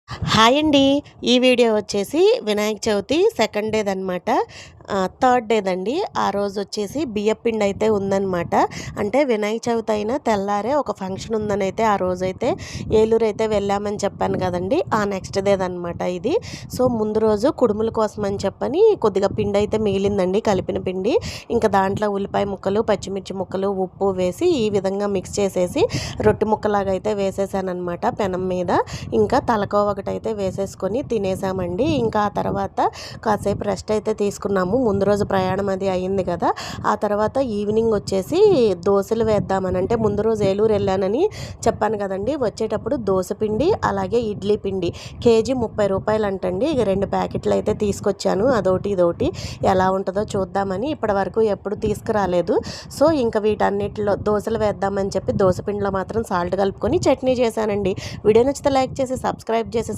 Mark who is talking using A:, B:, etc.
A: Hi అండి. ఈ video వచ్చేసి వినాయక చవితి సెకండ్ డేదనమాట. థర్డ్ డేదండి. ఆ రోజు వచ్చేసి బియ్యపిండి అయితే ఉందనమాట. అంటే వినాయక చవితి అయినా తెల్లారే ఒక ఫంక్షన్ ఉందని అయితే ఆ రోజైతే ఏలూరు అయితే వెళ్ళామని చెప్పాను కదండి. ఆ నెక్స్ట్ డేదనమాట ఇది. సో ముందు రోజు కుడుముల కోసం అని చెప్పని కొద్దిగా పిండి అయితే మిగిలిందండి, కలిపిన పిండి. ఇంకా దాంట్లో ఉల్లిపాయ ముక్కలు, పచ్చిమిర్చి ముక్కలు, ఉప్పు వేసి ఈ విధంగా మిక్స్ చేసేసి రొట్టె ముక్కలాగా అయితే వేసేసానమాట పెనం మీద. ఇంకా తలకోవ ఒకటైతే వేసేసుకొని తినేసామండి. ఇంకా ఆ తర్వాత కాసేపు రెస్ట్ అయితే తీసుకున్నాము. ముందు రోజు ప్రయాణం అది అయింది కదా. ఆ తర్వాత ఈవినింగ్ వచ్చేసి దోశలు వేద్దామని, అంటే ముందు రోజు ఏలూరు వెళ్ళానని చెప్పాను కదండి. వచ్చేటప్పుడు దోశ పిండి అలాగే ఇడ్లీ పిండి కేజీ 30 రూపాయలు అంటండి. ఇక 2 ప్యాకెట్లు అయితే తీసుకొచ్చాను, అదొకటి ఇదొకటి. ఎలా ఉంటుందో చూద్దామని. ఇప్పటి వరకు ఎప్పుడు తీసుకురాలేదు. సో ఇంకా వీటన్నిటిలో దోశలు వేద్దామని చెప్పి దోశ పిండిలో మాత్రం సాల్ట్ కలుపుకొని చట్నీ చేశానండి. వీడియో నచ్చితే లైక్ చేసి సబ్స్క్రైబ్ చేసి